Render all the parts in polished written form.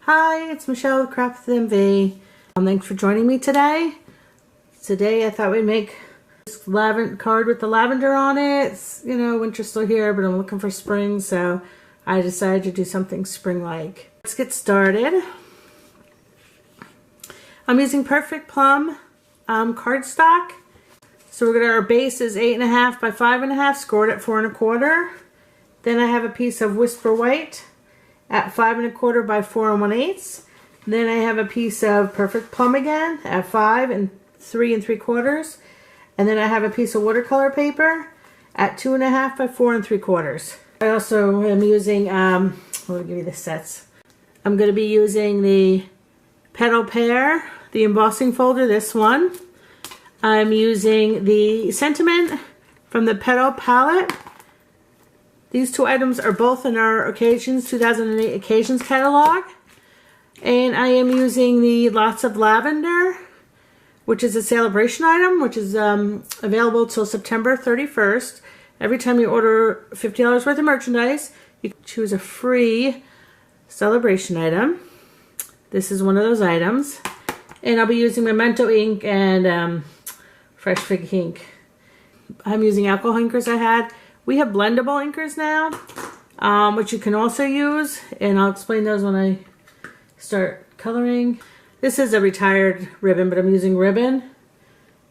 Hi, it's Michelle with Craft with MV. Thanks for joining me today. Today I thought we'd make this lavender card with the lavender on it. It's, you know, winter's still here, but I'm looking for spring, so I decided to do something spring-like. Let's get started. I'm using Perfect Plum cardstock. So we're gonna, our base is 8.5 by 5.5, scored at 4 1/4. Then I have a piece of Whisper White at 5 1/4 by 4 1/8. Then I have a piece of Perfect Plum again at 5 and 3 3/4. And then I have a piece of watercolor paper at 2.5 by 4 3/4. I also am using, let me give you the sets. I'm going to be using the Petal Pair, the embossing folder, this one. I'm using the sentiment from the Petal Palette. These two items are both in our Occasions 2008 Occasions catalog. And I am using the Lots of Lavender, which is a Sal-A-Bration item, which is available till September 31st. Every time you order $50 worth of merchandise, you can choose a free Sal-A-Bration item. This is one of those items. And I'll be using Memento Ink and Fresh Fig ink. I'm using alcohol inkers I had. We have blendable inkers now, which you can also use, and I'll explain those when I start coloring. This is a retired ribbon, but I'm using ribbon,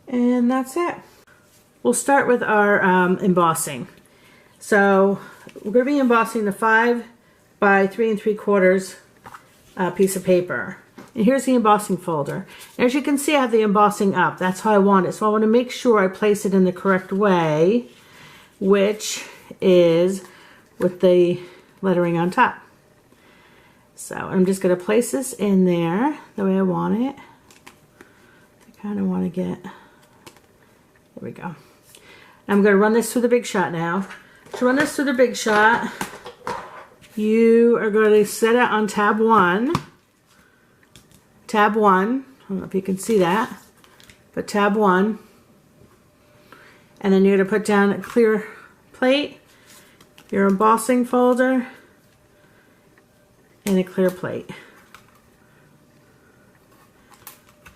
and that's it. We'll start with our embossing. So we're going to be embossing the 5 by 3 3/4 piece of paper. And here's the embossing folder. And as you can see, I have the embossing up. That's how I want it. So I want to make sure I place it in the correct way, which is with the lettering on top. So I'm just going to place this in there the way I want it. I kind of want to get, there we go. I'm going to run this through the Big Shot now. To run this through the Big Shot, you are going to set it on tab 1. Tab 1, I don't know if you can see that, but tab 1. And then you're going to put down a clear plate, your embossing folder, and a clear plate.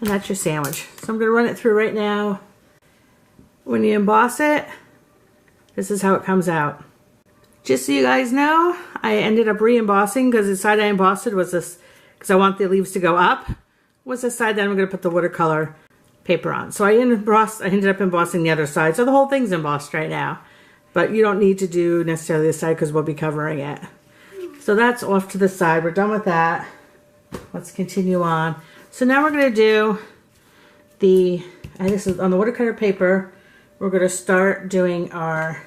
And that's your sandwich. So I'm going to run it through right now. When you emboss it, this is how it comes out. Just so you guys know, I ended up re-embossing because the side I embossed was this, because I want the leaves to go up, was the side that I'm going to put the watercolor paper on. So I ended up embossing the other side. So the whole thing's embossed right now. But you don't need to do necessarily this side because we'll be covering it. So that's off to the side. We're done with that. Let's continue on. So now we're going to do the, and this is on the watercolor paper, we're going to start doing our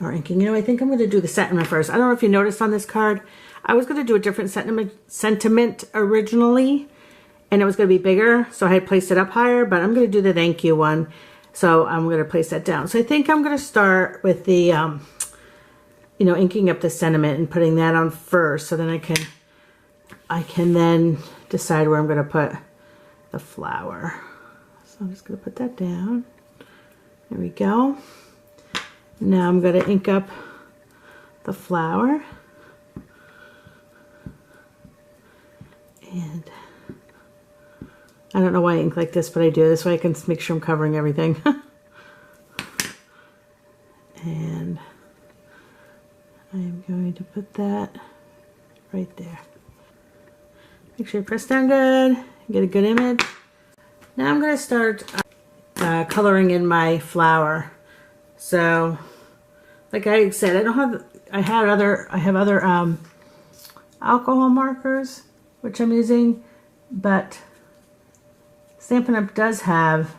inking. You know, I think I'm going to do the sentiment first. I don't know if you noticed on this card, I was going to do a different sentiment originally, and it was going to be bigger, so I had placed it up higher, but I'm going to do the thank you one, so I'm going to place that down. So I think I'm going to start with the, you know, inking up the sentiment and putting that on first, so then I can then decide where I'm going to put the flower. So I'm just going to put that down. There we go. Now I'm going to ink up the flower. And I don't know why I ink like this, but I do. This way I can make sure I'm covering everything. And I'm going to put that right there. Make sure you press down good, get a good image. Now I'm going to start coloring in my flower. So, like I said, I have other alcohol markers, which I'm using, but Stampin' Up does have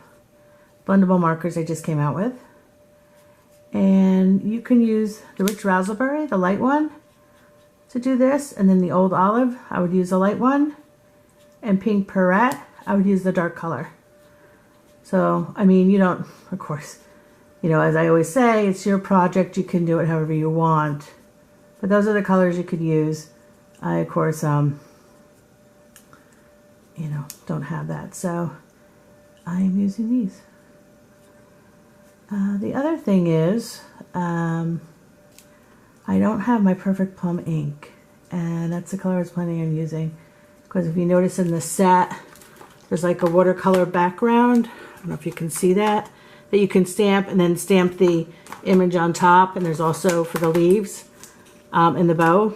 blendable markers I just came out with. And you can use the rich Razzleberry, the light one, to do this. And then the old olive, I would use the light one. And pink Pirouette, I would use the dark color. So, I mean, you don't, of course, you know, as I always say, it's your project. You can do it however you want. But those are the colors you could use. I, of course, you know, don't have that, so I'm using these. The other thing is, I don't have my Perfect Plum ink, and that's the color I was planning on using. because if you notice in the set, there's like a watercolor background. I don't know if you can see that you can stamp and then stamp the image on top. And there's also for the leaves in the bow.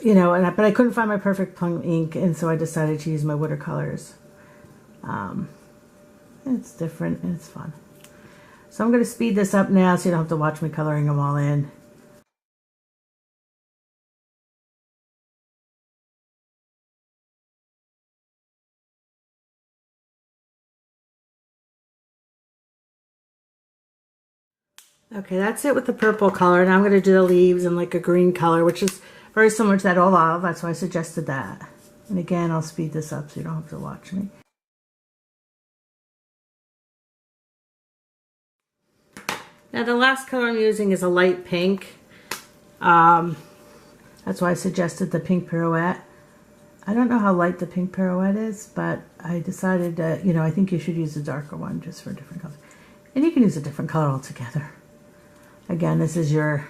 You know, but I couldn't find my perfect Plum ink, and so I decided to use my watercolors. It's different and it's fun. So I'm going to speed this up now so you don't have to watch me coloring them all in. Okay, that's it with the purple color. Now I'm going to do the leaves in like a green color, which is very similar to that olive. That's why I suggested that. And again, I'll speed this up so you don't have to watch me. Now the last color I'm using is a light pink. That's why I suggested the pink Pirouette. I don't know how light the pink Pirouette is, but I decided that, you know, I think you should use a darker one just for different colors. And you can use a different color altogether. Again, this is your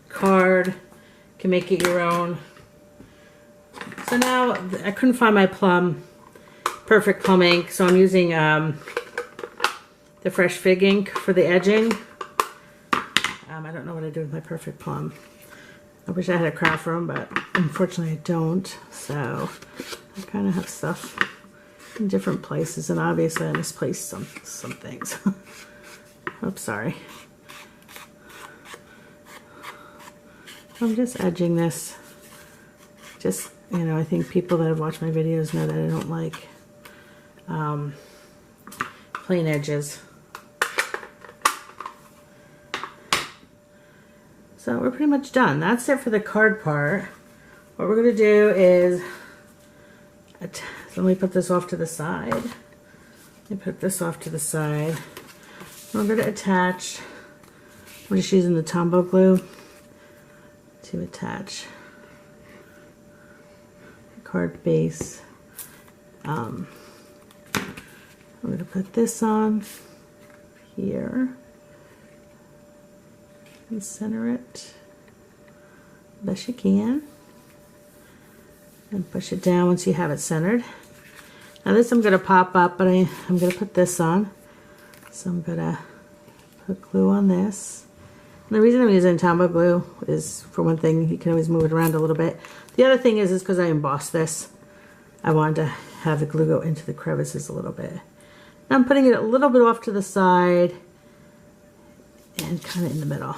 card. You can make it your own. So now I couldn't find my perfect Plum ink, so I'm using the Fresh Fig ink for the edging. I don't know what I do with my perfect Plum. I wish I had a craft room, but unfortunately I don't. So I kind of have stuff in different places, and obviously I misplaced some things. Oops, sorry. I'm just edging this. Just, you know, I think people that have watched my videos know that I don't like plain edges. So we're pretty much done. That's it for the card part. What we're going to do is, so let me put this off to the side. Let me put this off to the side. We're going to attach, I'm just using the Tombow glue to attach the card base. I'm going to put this on here and center it best you can, and push it down once you have it centered. Now this I'm going to pop up, but I'm going to put this on. So I'm going to put glue on this. And the reason I'm using Tombow glue is, for one thing, you can always move it around a little bit. The other thing is because I embossed this, I wanted to have the glue go into the crevices a little bit. Now I'm putting it a little bit off to the side and kind of in the middle.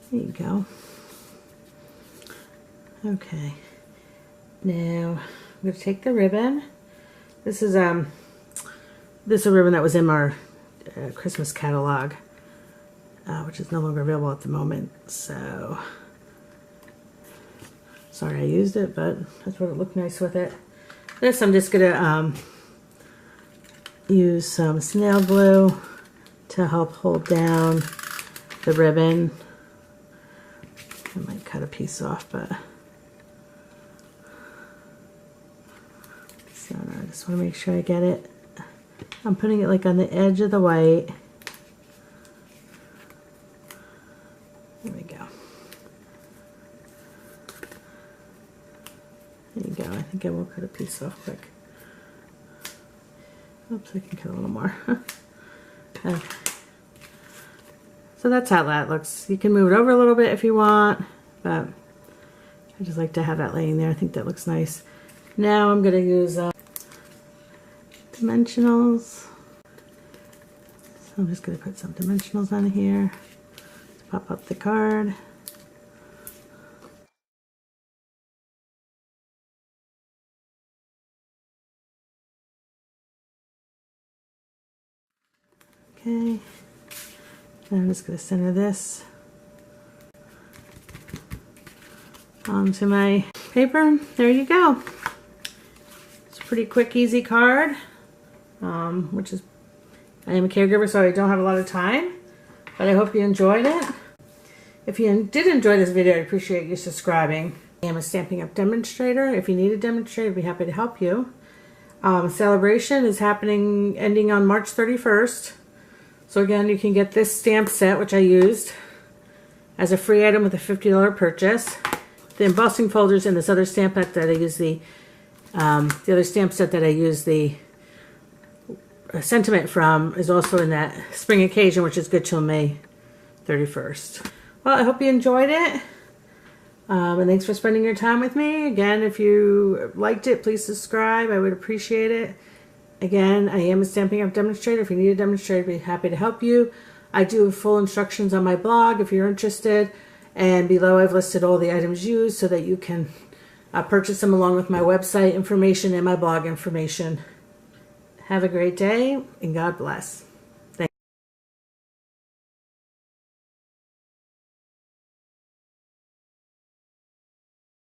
There you go. Okay. Now I'm going to take the ribbon. This is a ribbon that was in our Christmas catalog, which is no longer available at the moment. So sorry I used it, but that's what it looked nice with it. This I'm just going to use some Snail glue to help hold down the ribbon. I might cut a piece off, but so I just want to make sure I get it. I'm putting it like on the edge of the white. There we go. There you go. I think I will cut a piece off quick. Oops, I can cut a little more. Okay. So that's how that looks. You can move it over a little bit if you want, but I just like to have that laying there. I think that looks nice. Now I'm going to use dimensionals. So I'm just going to put some dimensionals on here to pop up the card. Okay. And I'm just going to center this onto my paper. There you go. It's a pretty quick, easy card, which is, I am a caregiver, so I don't have a lot of time, but I hope you enjoyed it. If you did enjoy this video, I appreciate you subscribing. I am a Stampin' Up demonstrator. If you need a demonstrator, I'd be happy to help you. Sal-A-Bration is ending on March 31st. So again, you can get this stamp set, which I used, as a free item with a $50 purchase. The embossing folders and this other stamp set that I use the other stamp set that I use the sentiment from is also in that spring occasion, which is good till May 31st. Well, I hope you enjoyed it. And thanks for spending your time with me. Again, if you liked it, please subscribe. I would appreciate it. Again, I am a Stampin' Up demonstrator. If you need a demonstrator, I'd be happy to help you. I do have full instructions on my blog if you're interested. And below I've listed all the items used so that you can purchase them along with my website information and my blog information. Have a great day and God bless.